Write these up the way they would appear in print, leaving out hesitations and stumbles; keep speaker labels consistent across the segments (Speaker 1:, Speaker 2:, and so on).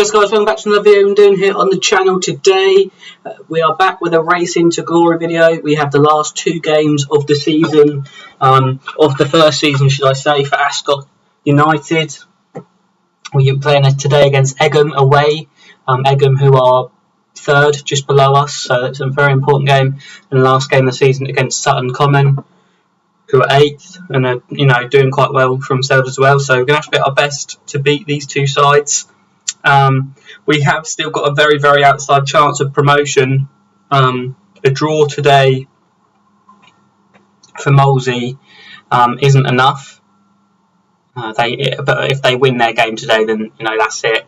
Speaker 1: Yes guys, welcome back to another video I'm doing here on the channel today. We are back with a Racing to Glory video. We have the last two games of the season, of the first season should I say, for Ascot United. We are playing today against Egham away. Egham, who are third, just below us, so it's a very important game. And the last game of the season against Sutton Common, who are 8th and are doing quite well for themselves as well. So we're going to have to do our best to beat these two sides. We have still got a very, very outside chance of promotion. A draw today for Molesey isn't enough. But if they win their game today, then that's it.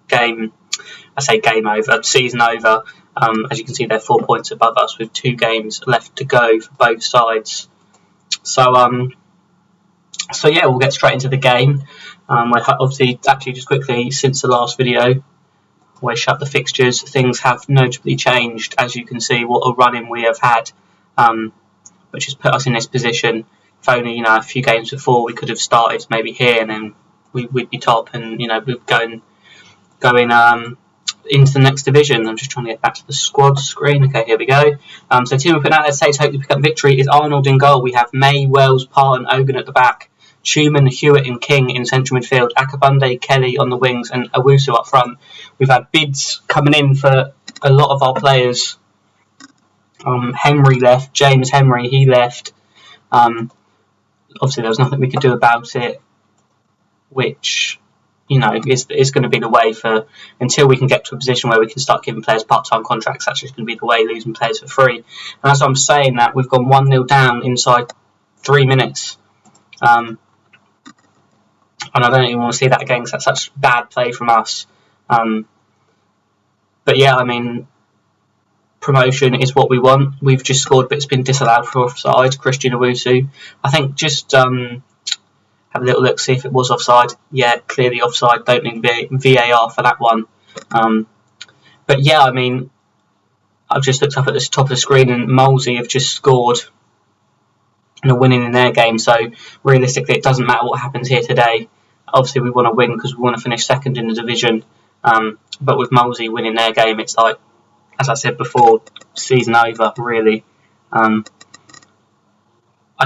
Speaker 1: Game over, season over. As you can see, they're 4 points above us with 2 games left to go for both sides. So yeah, we'll get straight into the game. Obviously, actually, just quickly, since the last video, where I shut the fixtures, things have notably changed. As you can see, what a run-in we have had, which has put us in this position. If only, a few games before, we could have started maybe here, and then we'd be top, and we'd going into the next division. I'm just trying to get back to the squad screen. Okay, here we go. So team we're putting out there today to hope to pick up victory is Arnold in goal. We have May, Wells, Parr and Ogan at the back. Schumann, Hewitt and King in central midfield, Akabunde, Kelly on the wings and Owusu up front. We've had bids coming in for a lot of our players. Henry left, James Henry, he left. Obviously there was nothing we could do about it, which is going to be the way for, until we can get to a position where we can start giving players part-time contracts. That's just going to be the way, losing players for free. And that's why I'm saying that we've gone 1-0 down inside 3 minutes. And I don't even want to see that again because that's such bad play from us. But yeah, promotion is what we want. We've just scored, but it's been disallowed for offside. Christian Owusu. I think just have a little look, see if it was offside. Yeah, clearly offside. Don't need VAR for that one. But yeah, I've just looked up at the top of the screen and Molesey have just scored and are winning in their game. So realistically, it doesn't matter what happens here today. Obviously, we want to win because we want to finish second in the division. But with Molesey winning their game, it's like, as I said before, season over, really. I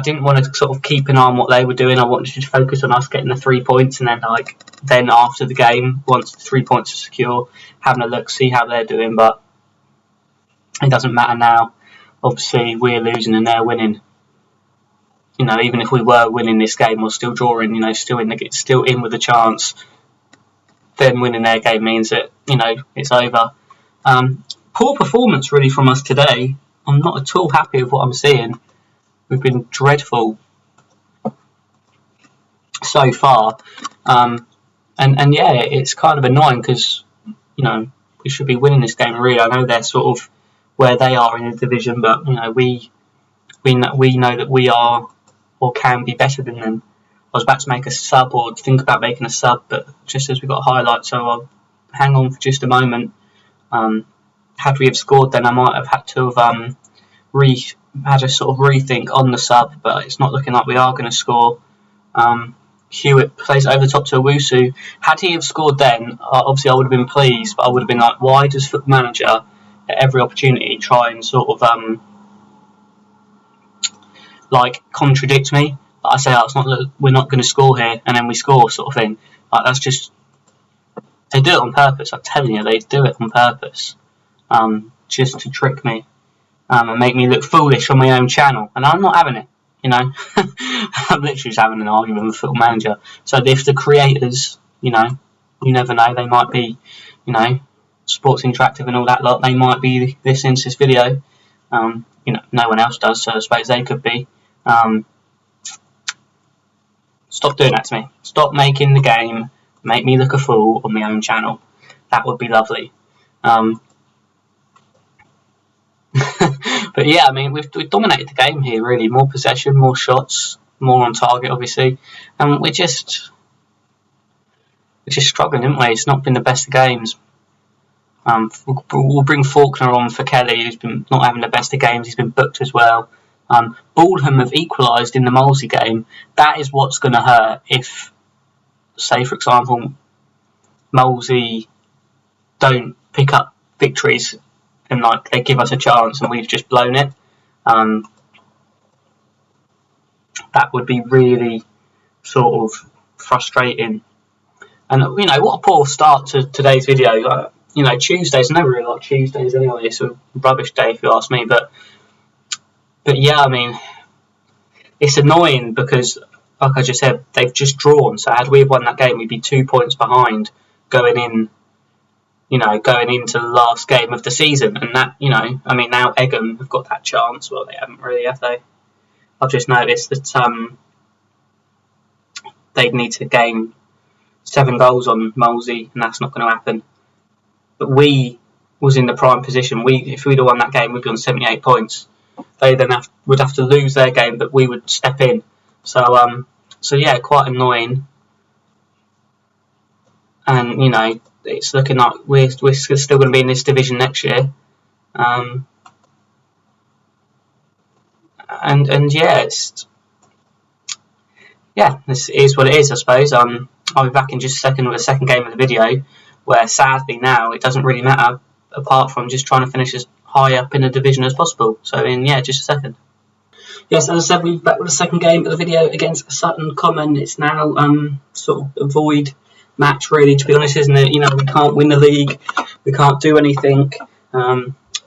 Speaker 1: didn't want to sort of keep an eye on what they were doing. I wanted to just focus on us getting the 3 points, and then after the game, once the 3 points are secure, having a look, see how they're doing. But it doesn't matter now. Obviously, we're losing and they're winning. Even if we were winning this game or still drawing, still in with a chance, then winning their game means that, it's over. Poor performance really from us today. I'm not at all happy with what I'm seeing. We've been dreadful so far. And yeah, it's kind of annoying because, we should be winning this game really. I know they're sort of where they are in the division, but, we know that we are or can be better than them. I was about to make a sub or think about making a sub, but just as we got highlights, so I'll hang on for just a moment. Had we have scored, then I might have had to have had a sort of rethink on the sub, but it's not looking like we are going to score. Hewitt plays over the top to Owusu. Had he have scored then, obviously I would have been pleased, but I would have been like, why does Football Manager at every opportunity try and sort of contradict me? I say, we're not going to score here, and then we score, sort of thing. That's just, they do it on purpose. I'm telling you, they do it on purpose, just to trick me, and make me look foolish on my own channel. And I'm not having it, I'm literally just having an argument with Football Manager. So if the creators, you never know, they might be, Sports Interactive and all that lot, they might be listening to this video. No one else does, so I suppose they could be. Stop doing that to me. Stop making the game make me look a fool on my own channel. That would be lovely. But yeah, we've dominated the game here, really. More possession, more shots, more on target, obviously. And we're just struggling, haven't we? It's not been the best of games. We'll bring Faulkner on for Kelly, who's been not having the best of games. He's been booked as well. Baldham have equalised in the Molesey game. That is what's going to hurt if, say for example, Molesey don't pick up victories and like they give us a chance and we've just blown it. That would be really sort of frustrating. And you know, what a poor start to today's video. You know, Tuesdays, I never really like Tuesdays anyway. It's a rubbish day if you ask me. But yeah, I mean, it's annoying because, like I just said, they've just drawn. So had we have won that game, we'd be 2 points behind going in. You know, going into the last game of the season, and that, you know, I mean, now Egham have got that chance. Well, they haven't really, have they? I've just noticed that they'd need to gain 7 goals on Molesey, and that's not going to happen. But we was in the prime position. If we'd have won that game, we'd be on 78 points. They then would have to lose their game, but we would step in. So yeah, quite annoying. And you know, it's looking like we're still going to be in this division next year. And yeah, this is what it is, I suppose. I'll be back in just a second with the second game of the video, where sadly now it doesn't really matter apart from just trying to finish as high up in the division as possible. So in just a second. Yes, as I said, we're back with the second game of the video against Sutton Common. It's now sort of a void match, really, to be honest, isn't it? You know, we can't win the league, we can't do anything.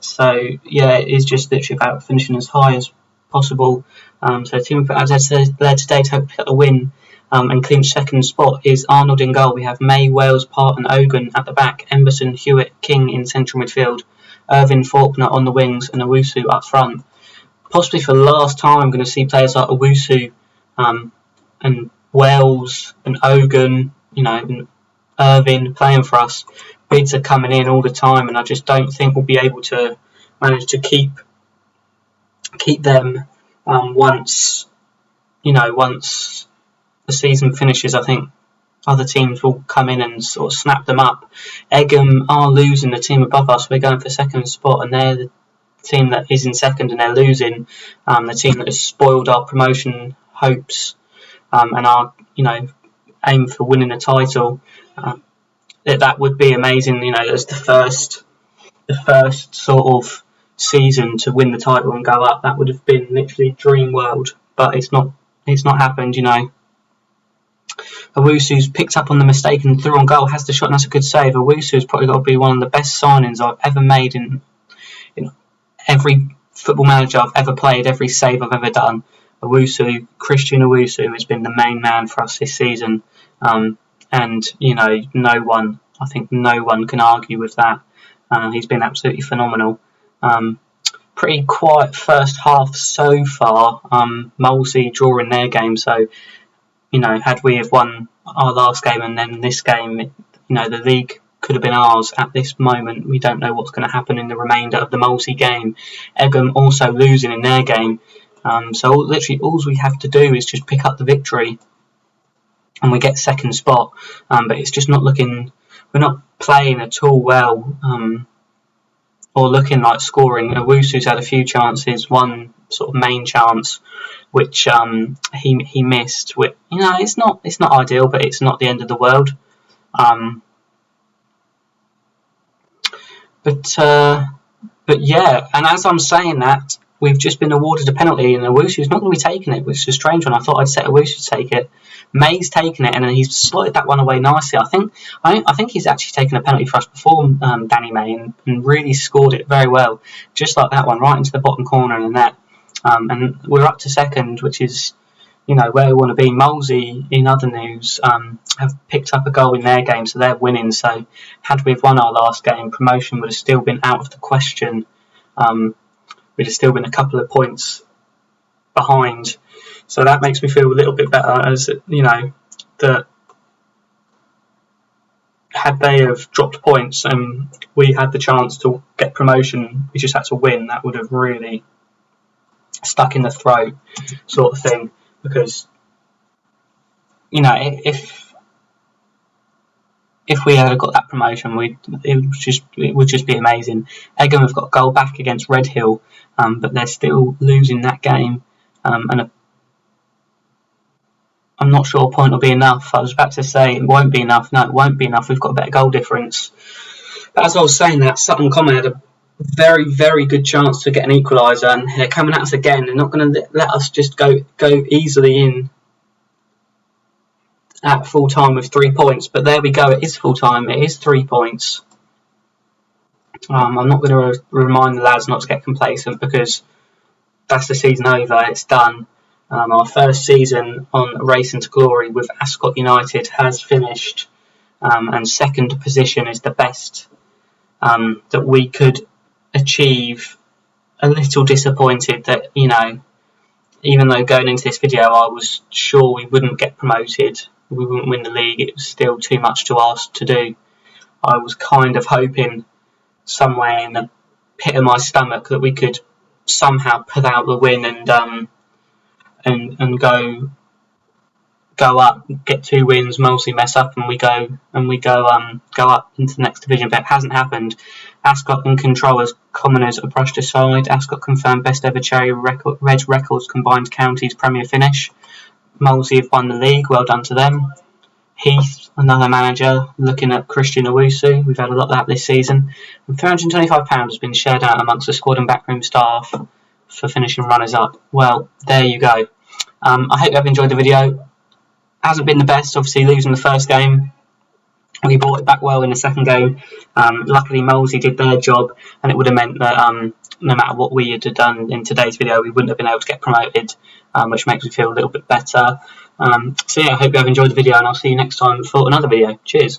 Speaker 1: So yeah, it is just literally about finishing as high as possible. So the team as I said there today to hope to get a win and clinch second spot is Arnold in goal. We have May, Wales, Part and Ogun at the back, Emberson, Hewitt, King in central midfield, Irvin, Faulkner on the wings, and Owusu up front. Possibly for the last time, I'm going to see players like Owusu and Wells and Ogun, you know, and Irvin playing for us. Bids are coming in all the time, and I just don't think we'll be able to manage to keep them once the season finishes. I think other teams will come in and sort of snap them up. Egham are losing the team above us. We're going for second spot, and they're the team that is in second, and they're losing the team that has spoiled our promotion hopes and our, you know, aim for winning a title. That would be amazing, you know, as the first sort of season to win the title and go up. That would have been literally dream world, but it's not happened, you know. Owusu's picked up on the mistake and threw on goal, has the shot, and that's a good save. Owusu's probably got to be one of the best signings I've ever made in every football manager I've ever played, every save I've ever done. Christian Owusu has been the main man for us this season, and you know, no one can argue with that. He's been absolutely phenomenal. Pretty quiet first half so far. Molesey drawing their game, so you know, had we have won our last game and then this game, you know, the league could have been ours at this moment. We don't know what's going to happen in the remainder of the Molesey game. Egham also losing in their game. So literally all we have to do is just pick up the victory and we get second spot. But it's just not looking, we're not playing at all well or looking like scoring. Owusu's had a few chances, one sort of main chance which he missed. Which, you know, it's not ideal, but it's not the end of the world. But yeah, and as I'm saying that, we've just been awarded a penalty, and Owusu's not going to be taking it, which is a strange one. I thought I'd set Owusu to take it. May's taken it, and then he's slotted that one away nicely. I think he's actually taken a penalty for us before, Danny May, and really scored it very well, just like that one, right into the bottom corner of the net. And we're up to second, which is, you know, where we want to be. Molesey, in other news, have picked up a goal in their game, so they're winning. So had we have won our last game, promotion would have still been out of the question. We'd have still been a couple of points behind. So that makes me feel a little bit better, as, you know, that had they have dropped points and we had the chance to get promotion, we just had to win, that would have really stuck in the throat sort of thing. Because, you know, if we had got that promotion, it would just be amazing. Egham have got a goal back against Redhill, but they're still losing that game, and I'm not sure a point will be enough. I was about to say it won't be enough. No, it won't be enough. We've got a better goal difference. But as I was saying that, Sutton Common had a very, very good chance to get an equaliser, and they're coming at us again. They're not going to let us just go easily in at full time with 3 points. But there we go, it is full time, it is 3 points. I'm not going to remind the lads not to get complacent, because that's the season over, it's done. Our first season on Racing to Glory with Ascot United has finished, and second position is the best that we could achieve. A little disappointed that, you know, even though going into this video I was sure we wouldn't get promoted, we wouldn't win the league, it was still too much to ask to do. I was kind of hoping somewhere in the pit of my stomach that we could somehow pull out the win and go up, get 2 wins, mostly mess up, and we go up into the next division. But it hasn't happened. Ascot in control as Commoners are brushed aside. Ascot confirmed best ever Cherry Reg Records combined counties Premier finish. Molesey have won the league, well done to them. Heath, another manager, looking at Christian Owusu. We've had a lot of that this season. And £325 has been shared out amongst the squad and backroom staff for finishing runners-up. Well, there you go. I hope you have enjoyed the video. Hasn't been the best, obviously losing the first game. We brought it back well in the second game. Luckily, Molesey did their job, and it would have meant that no matter what we had done in today's video, we wouldn't have been able to get promoted, which makes me feel a little bit better. So yeah, I hope you have enjoyed the video, and I'll see you next time for another video. Cheers.